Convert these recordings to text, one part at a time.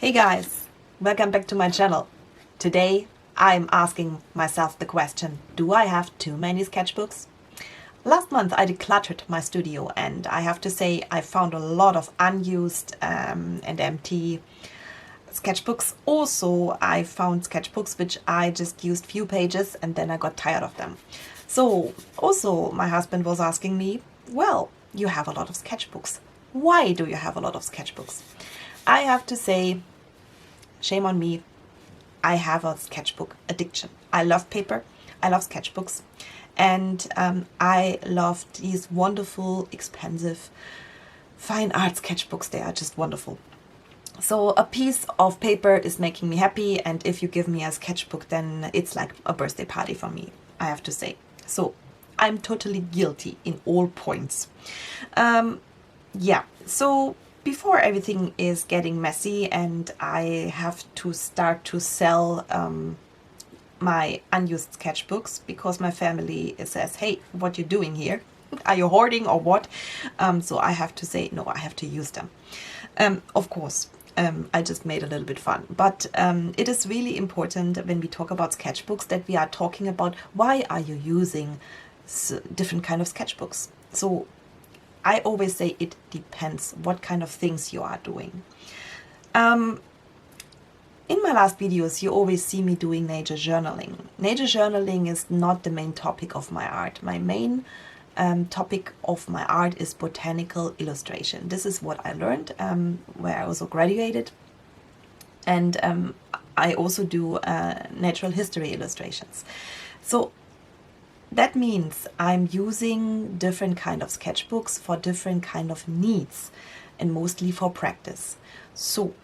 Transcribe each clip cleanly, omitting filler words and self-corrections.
Hey guys, welcome back to my channel. Today I'm asking myself the question, do I have too many sketchbooks? Last month I decluttered my studio and I have to say I found a lot of unused and empty sketchbooks. Also I found sketchbooks which I just used few pages and then I got tired of them. So also my husband was asking me, well, you have a lot of sketchbooks. Why do you have a lot of sketchbooks? I have to say, shame on me, I have a sketchbook addiction. I love paper, I love sketchbooks, and I love these wonderful, expensive, fine art sketchbooks. They are just wonderful. So a piece of paper is making me happy, and if you give me a sketchbook, then it's like a birthday party for me, I have to say. So I'm totally guilty in all points. Yeah, so before everything is getting messy and I have to start to sell my unused sketchbooks because my family says, hey, what you doing here? Are you hoarding or what? So I have to say, no, I have to use them. Of course, I just made a little bit fun, but it is really important when we talk about sketchbooks that we are talking about why are you using different kind of sketchbooks. So I always say it depends what kind of things you are doing. In my last videos, you always see me doing nature journaling. Nature journaling is not the main topic of my art. My main topic of my art is botanical illustration. This is what I learned where I also graduated. And I also do natural history illustrations. So that means I'm using different kind of sketchbooks for different kind of needs and mostly for practice. So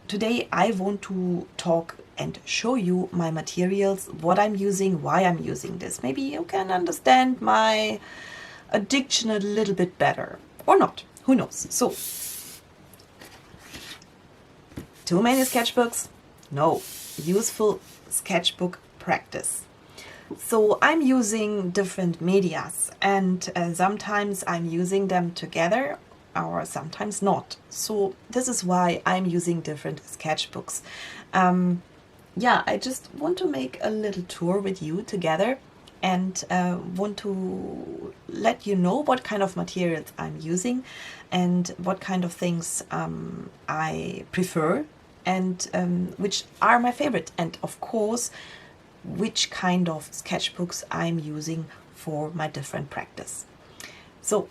today I want to talk and show you my materials, what I'm using, why I'm using this. Maybe you can understand my addiction a little bit better or not, who knows. So too many sketchbooks? No, useful sketchbook practice. So I'm using different medias and sometimes I'm using them together or sometimes not. So this is why I'm using different sketchbooks. Yeah, I just want to make a little tour with you together and want to let you know what kind of materials I'm using and what kind of things I prefer and which are my favorite, and of course which kind of sketchbooks I'm using for my different practice. So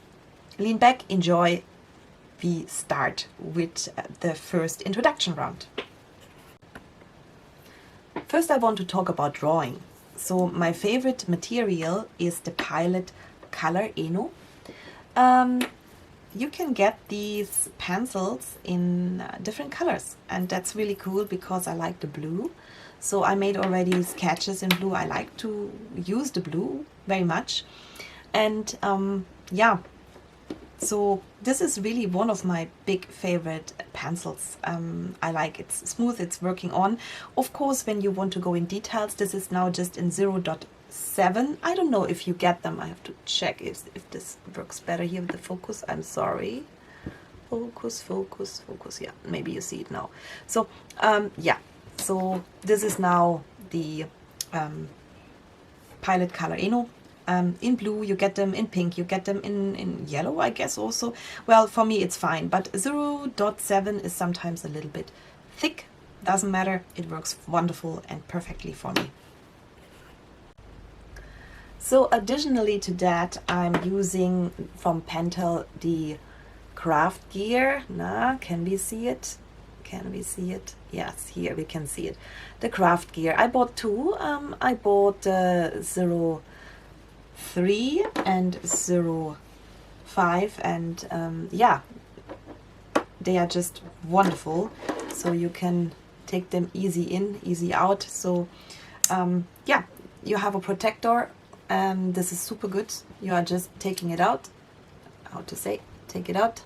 lean back, enjoy. We start with the first introduction round. First I want to talk about drawing. So my favorite material is the Pilot Color Eno. You can get these pencils in different colors, and that's really cool because I like the blue. So I made already sketches in blue. I like to use the blue very much. And yeah, so this is really one of my big favorite pencils. I like it's smooth, it's working on. Of course, when you want to go in details, this is now just in 0.7. I don't know if you get them. I have to check if this works better here with the focus. I'm sorry. Focus, focus, focus. Yeah, maybe you see it now. So yeah. So this is now the Pilot Color Eno. In blue you get them, in pink you get them, in yellow I guess also. Well, for me it's fine, but 0.7 is sometimes a little bit thick. Doesn't matter, it works wonderful and perfectly for me. So additionally to that, I'm using from Pentel the craft gear. Can we see it? Can we see it? Yes, here we can see it. The craft gear. I bought two. I bought 0.3 and 0.5, and yeah, they are just wonderful. So you can take them easy in, easy out. So yeah, you have a protector. This is super good. You are just taking it out. How to say? Take it out,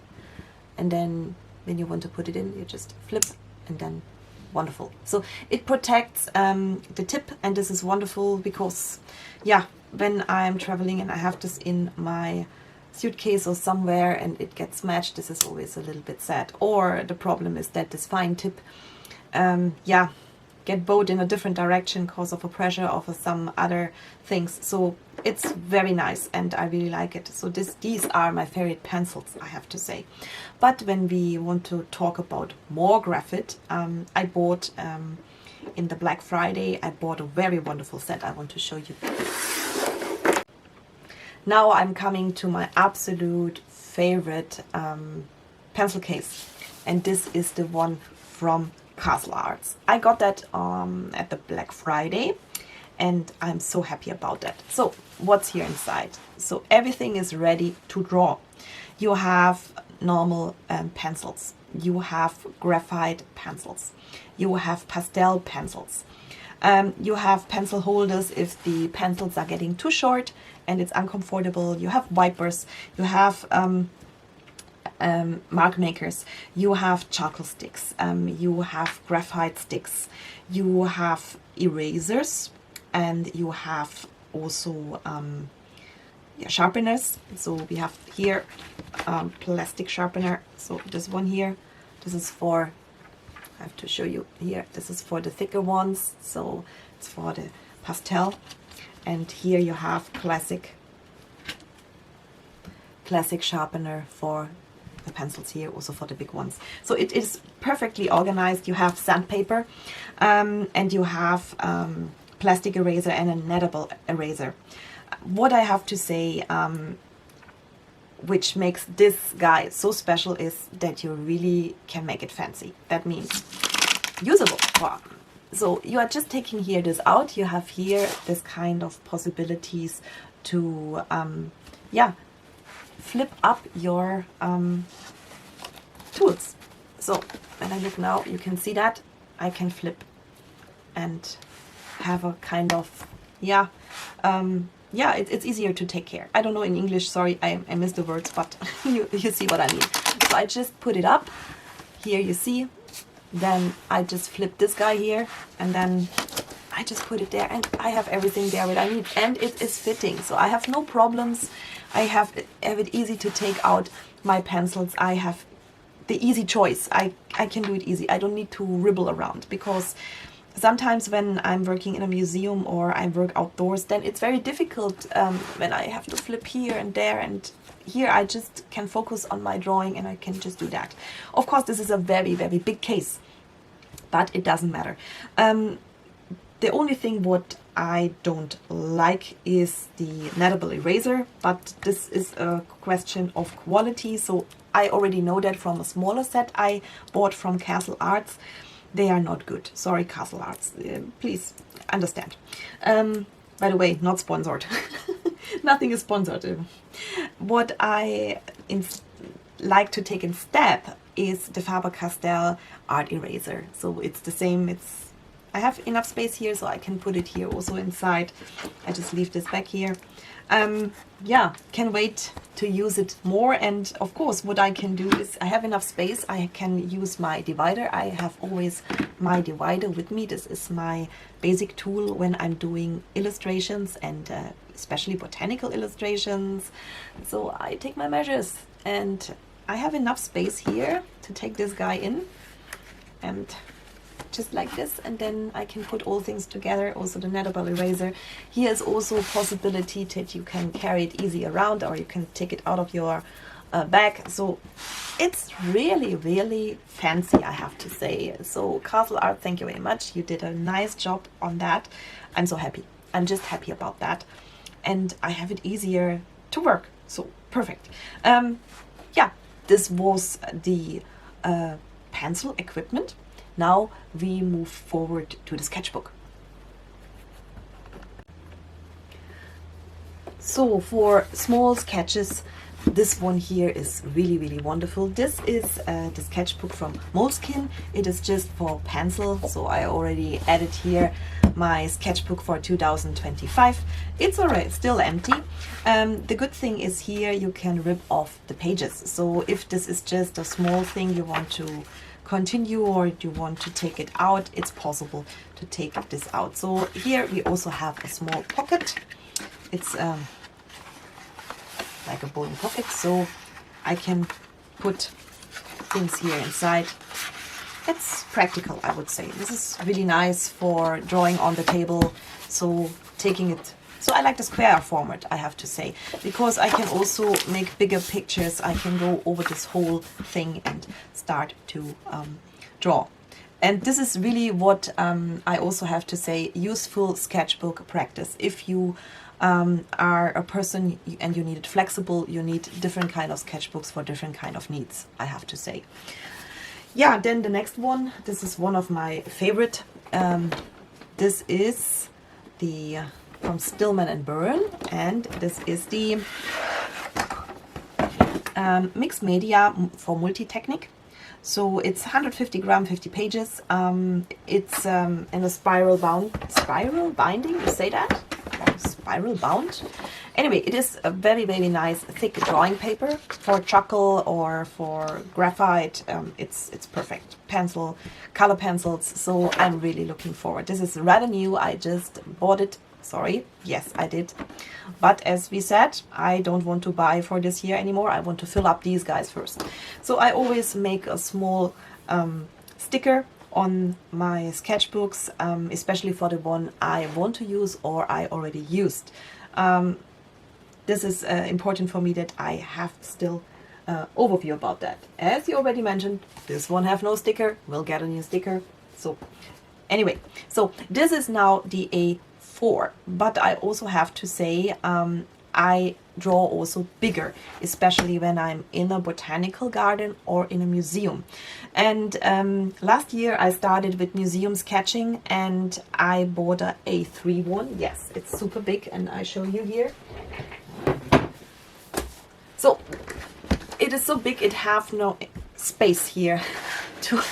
and then when you want to put it in, you just flip, and then wonderful. So it protects the tip, and this is wonderful because, yeah, when I'm traveling and I have this in my suitcase or somewhere and it gets smashed, this is always a little bit sad. Or the problem is that this fine tip yeah, get bowed in a different direction because of a pressure of some other things. So it's very nice and I really like it. So these are my favorite pencils, I have to say. But when we want to talk about more graphite, I bought in the Black Friday, I bought a very wonderful set I want to show you. Now I'm coming to my absolute favorite pencil case, and this is the one from Castle Arts. I got that at the Black Friday and I'm so happy about that. So what's here inside? So everything is ready to draw. You have normal pencils, you have graphite pencils, you have pastel pencils, you have pencil holders if the pencils are getting too short and it's uncomfortable, you have wipers, you have mark makers, you have charcoal sticks, you have graphite sticks, you have erasers, and you have also yeah, sharpeners. So we have here plastic sharpener. So this one here, this is for, I have to show you here, this is for the thicker ones, so it's for the pastel. And here you have classic sharpener for the pencils here, also for the big ones. So it is perfectly organized. You have sandpaper and you have plastic eraser and a nettable eraser. What I have to say, which makes this guy so special, is that you really can make it fancy. That means usable. So you are just taking here this out. You have here this kind of possibilities to yeah, flip up your tools. So when I look now, you can see that I can flip and have a kind of, yeah, yeah, it's easier to take care. I don't know in English, sorry, I missed the words, but you see what I mean. So I just put it up, here you see, then I just flip this guy here, and then I just put it there, and I have everything there that I need, and it is fitting, so I have no problems. I have it easy to take out my pencils. I have the easy choice. I can do it easy. I don't need to ribble around, because sometimes when I'm working in a museum or I work outdoors, then it's very difficult when I have to flip here and there, and here I just can focus on my drawing and I can just do that. Of course, this is a very, very big case, but it doesn't matter. The only thing what I don't like is the nettable eraser, but this is a question of quality, so I already know that from a smaller set I bought from Castle Arts. They are not good. Sorry, Castle Arts. Please understand. By the way, not sponsored. Nothing is sponsored. What I like to take instead is the Faber-Castell art eraser. So it's the same. I have enough space here, so I can put it here also inside. I just leave this back here. Yeah, can wait to use it more. And of course, what I can do is I have enough space. I can use my divider. I have always my divider with me. This is my basic tool when I'm doing illustrations, and especially botanical illustrations. So I take my measures, and I have enough space here to take this guy in, and just like this, and then I can put all things together. Also the nettable eraser. Here is also a possibility that you can carry it easy around, or you can take it out of your bag. So it's really, really fancy, I have to say. So Castle Art, thank you very much. You did a nice job on that. I'm so happy. I'm just happy about that. And I have it easier to work. So perfect. Yeah, this was the pencil equipment. Now we move forward to the sketchbook. So for small sketches, this one here is really, really wonderful. This is the sketchbook from Moleskine. It is just for pencil, so I already added here my sketchbook for 2025. It's alright, still empty. The good thing is here you can rip off the pages. So if this is just a small thing you want to continue, or you want to take it out, it's possible to take this out. So here we also have a small pocket. It's like a bowling pocket, so I can put things here inside it's practical, I would say. This is really nice for drawing on the table, so taking it. So I like the square format, I have to say, because I can also make bigger pictures. I can go over this whole thing and start to draw. And this is really what I also have to say, useful sketchbook practice. If you are a person and you need it flexible, you need different kind of sketchbooks for different kind of needs, I have to say. Yeah, then the next one, this is one of my favorite. This is the from Stillman and Byrne, and this is the mixed media for multi-technique. So it's 150 gram, 50 pages. It's in a spiral binding, you say that? Spiral bound. Anyway, it is a very, very nice thick drawing paper for charcoal or for graphite. It's perfect. Pencil, color pencils. So I'm really looking forward. This is rather new. I just bought it. Sorry, yes, I did. But as we said, I don't want to buy for this year anymore. I want to fill up these guys first. So I always make a small sticker on my sketchbooks, especially for the one I want to use or I already used. This is important for me that I have still overview about that. As you already mentioned, this one have no sticker, we'll get a new sticker. So anyway, so this is now the A4, but I also have to say I draw also bigger, especially when I'm in a botanical garden or in a museum. And last year I started with museum sketching and I bought a A3 one. Yes, it's super big and I show you here. So it is so big, it have no space here to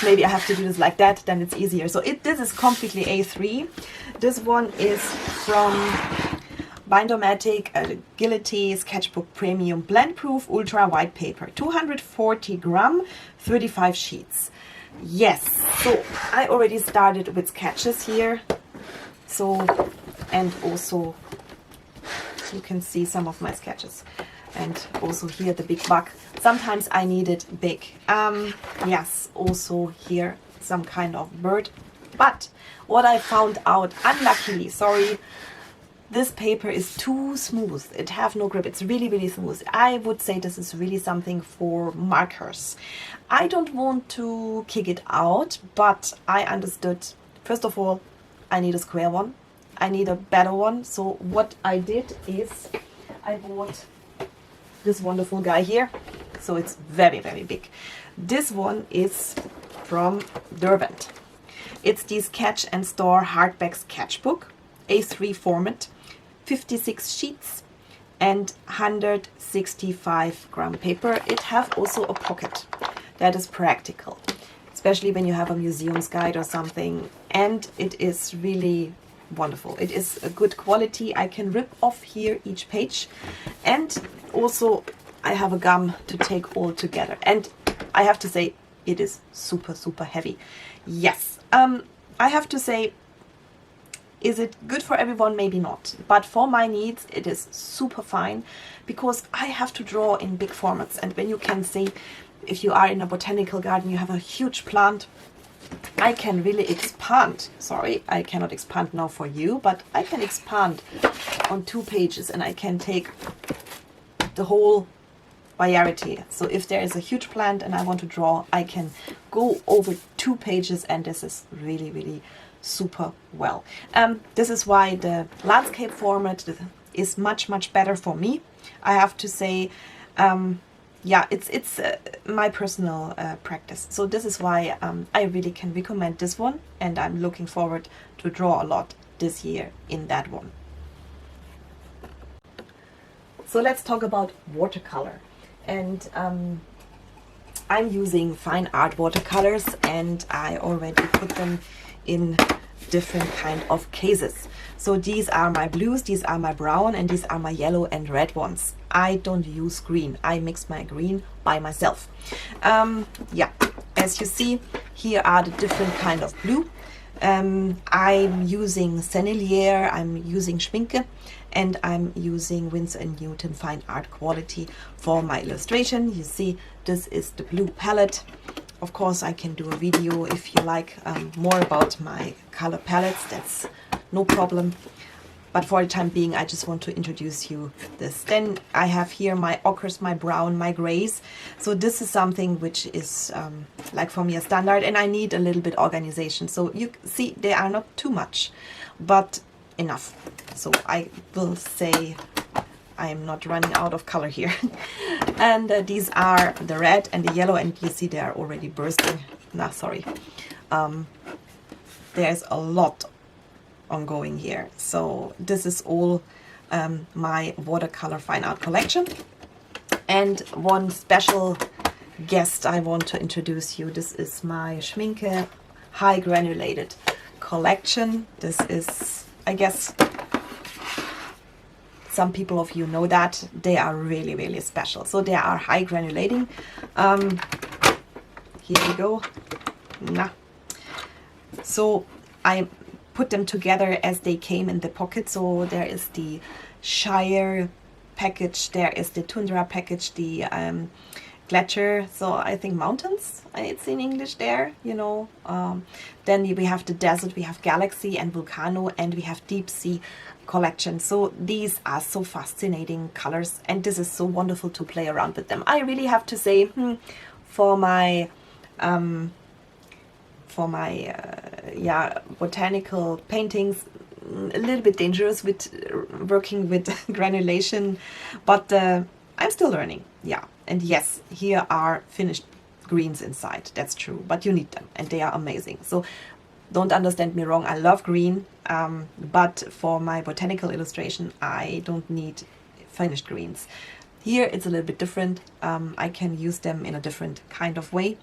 maybe I have to do this like that, then it's easier. So this is completely A3. This one is from Bindomatic Agility Sketchbook Premium Blend Proof Ultra White Paper, 240 gram, 35 sheets. Yes, so I already started with sketches here. So, and also you can see some of my sketches. And also here the big bug. Sometimes I need it big. Yes, also here some kind of bird. But what I found out, unluckily, sorry, this paper is too smooth. It have no grip. It's really, really smooth. I would say this is really something for markers. I don't want to kick it out, but I understood, first of all, I need a square one. I need a better one. So what I did is I bought this wonderful guy here. So it's very, very big. This one is from Derwent. It's the Sketch and Store hardback sketchbook, A3 format, 56 sheets and 165 gram paper. It have also a pocket. That is practical, especially when you have a museum's guide or something. And it is really wonderful. It is a good quality. I can rip off here each page. And also I have a gum to take all together. And I have to say, it is super, super heavy. Yes. I have to say, is it good for everyone? Maybe not. But for my needs, it is super fine because I have to draw in big formats. And when you can say, if you are in a botanical garden, you have a huge plant, I can really expand. Sorry, I cannot expand now for you, but I can expand on 2 pages and I can take the whole variety. So if there is a huge plant and I want to draw, I can go over 2 pages and this is really, really super well. This is why the landscape format is much, much better for me. I have to say, yeah, it's my personal practice. So this is why I really can recommend this one and I'm looking forward to draw a lot this year in that one. So let's talk about watercolor. And I'm using fine art watercolors and I already put them in different kind of cases. So these are my blues, these are my brown, and these are my yellow and red ones. I don't use green. I mix my green by myself. Yeah, as you see, here are the different kind of blue. I'm using Sennelier, I'm using Schminke, and I'm using Winsor & Newton Fine Art Quality for my illustration. You see, this is the blue palette. of course, I can do a video if you like more about my color palettes. That's no problem. But for the time being, I just want to introduce you this. Then I have here my ochres, my brown, my grays. So this is something which is like for me a standard, and I need a little bit organization. So you see, they are not too much, but enough. So I will say I'm not running out of color here. And these are the red and the yellow, and you see they are already bursting. Nah, sorry. There's a lot ongoing here. So this is all my watercolor fine art collection. And one special guest I want to introduce you. This is my Schminke high granulated collection. This is, I guess, some people of you know that they are really, really special. So they are high granulating. Here we go. Nah. So I put them together as they came in the pocket. So there is the Shire package, there is the Tundra package, the Gletscher, so I think mountains, it's in English there, you know. Then we have the desert, we have Galaxy and Volcano, and we have Deep Sea collection. So these are so fascinating colors, and this is so wonderful to play around with them. I really have to say, for my yeah, botanical paintings, a little bit dangerous with working with granulation, but I'm still learning. Yeah, and yes, here are finished greens inside, that's true, but you need them and they are amazing. So don't understand me wrong, I love green, but for my botanical illustration I don't need finished greens. Here it's a little bit different. I can use them in a different kind of way,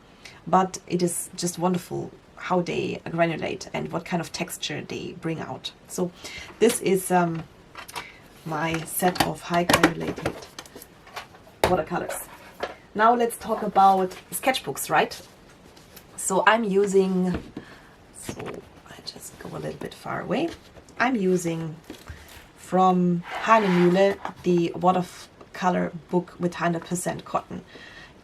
but it is just wonderful how they granulate and what kind of texture they bring out. So this is my set of high granulated watercolors. Now let's talk about sketchbooks, right? So I'm using, so I just go a little bit far away. I'm using from Hahnemühle the watercolor book with 100% cotton.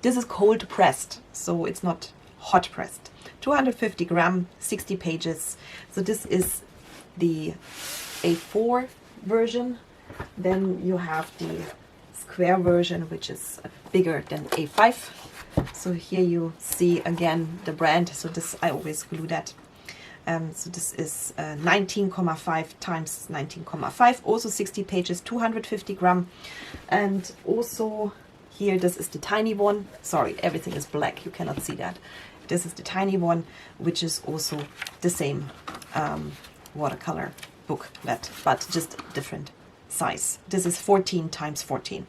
This is cold pressed, so it's not hot pressed. 250 gram, 60 pages. So this is the A4 version. Then you have the square version, which is bigger than A5. So here you see again the brand. So this, I always glue that. So this is 19,5 times 19,5, also 60 pages, 250 gram. And also here, this is the tiny one. Sorry, everything is black, you cannot see that. This is the tiny one, which is also the same watercolor booklet, but just different size. This is 14 times 14.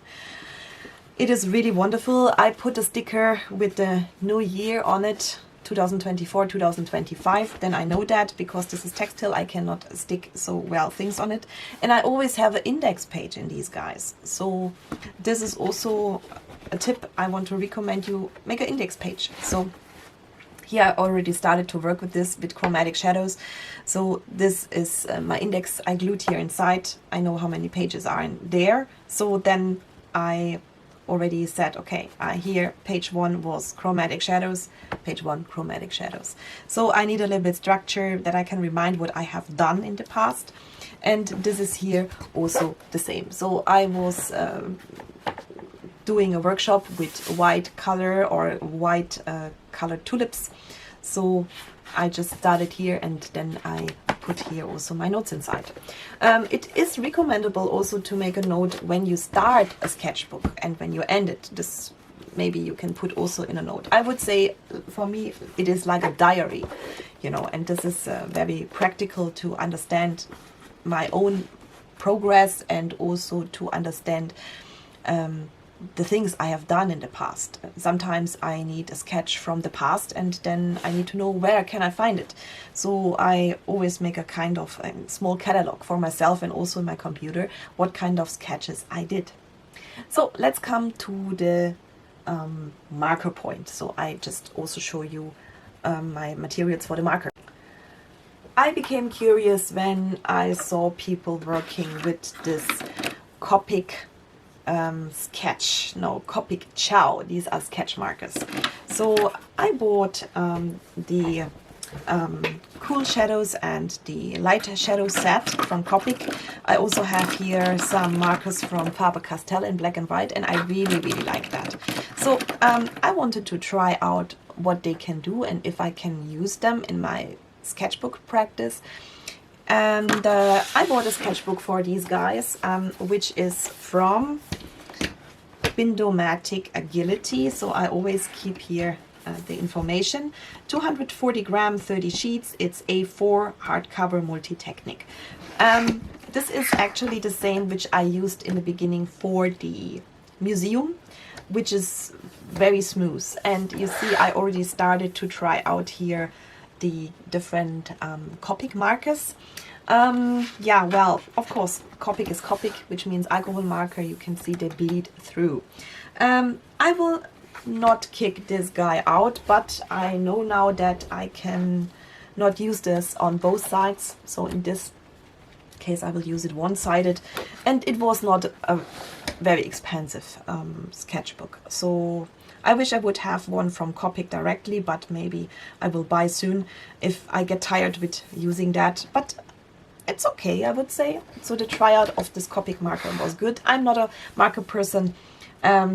It is really wonderful. I put a sticker with the new year on it, 2024, 2025. Then I know that because this is textile, I cannot stick so well things on it. And I always have an index page in these guys. So this is also a tip I want to recommend you, make an index page. So here I already started to work with this with chromatic shadows. So this is my index I glued here inside. I know how many pages are in there. So then I already said, okay, here page 1 was chromatic shadows, page 1 chromatic shadows. So I need a little bit structure that I can remind what I have done in the past. And this is here also the same. So I was doing a workshop with white color or white colored tulips. So I just started here and then I put here also my notes inside. It is recommendable also to make a note when you start a sketchbook and when you end it. This maybe you can put also in a note. I would say for me it is like a diary, you know, and this is very practical to understand my own progress and also to understand the things I have done in the past. Sometimes I need a sketch from the past and then I need to know where can I find it. So I always make a kind of a small catalog for myself and also in my computer what kind of sketches I did. So let's come to the marker point. So I just also show you my materials for the marker. I became curious when I saw people working with this Copic Copic Ciao. These are sketch markers. So I bought the cool shadows and the light shadow set from Copic. I also have here some markers from Faber-Castell in black and white, and I really like that. So I wanted to try out what they can do and if I can use them in my sketchbook practice. And I bought a sketchbook for these guys, which is from Bindomatic Agility. So I always keep here the information. 240 gram, 30 sheets. It's A4 hardcover multi-technic. This is actually the same which I used in the beginning for the museum, which is very smooth. And you see, I already started to try out here the different Copic markers. Yeah, well, of course, Copic is Copic, which means alcohol marker. You can see they bleed through. I will not kick this guy out, but I know now that I can not use this on both sides. So in this case I will use it one-sided, and it was not a very expensive sketchbook. So I wish I would have one from Copic directly, but maybe I will buy soon if I get tired with using that. But it's okay, I would say. So the tryout of this Copic marker was good. I'm not a marker person,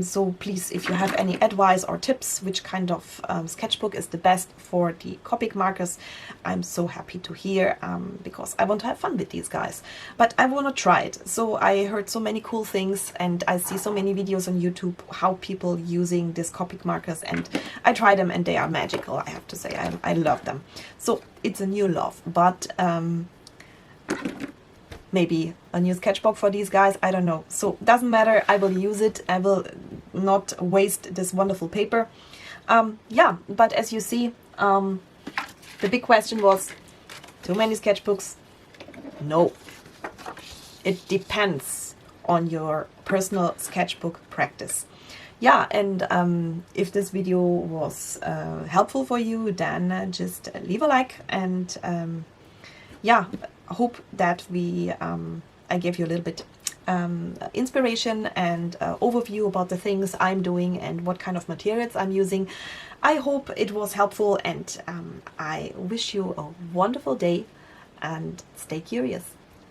so please, if you have any advice or tips which kind of sketchbook is the best for the Copic markers, I'm so happy to hear, because I want to have fun with these guys. But I want to try it. So I heard so many cool things, and I see so many videos on YouTube how people using these Copic markers, and I try them and they are magical, I have to say. I love them. So it's a new love, but maybe a new sketchbook for these guys, I don't know. So doesn't matter, I will use it. I will not waste this wonderful paper. Yeah, but as you see, the big question was, too many sketchbooks? No. It depends on your personal sketchbook practice. Yeah, and if this video was helpful for you, then just leave a like, and yeah, I hope that I gave you a little bit inspiration and overview about the things I'm doing and what kind of materials I'm using. I hope it was helpful, and I wish you a wonderful day and stay curious.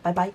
Bye bye.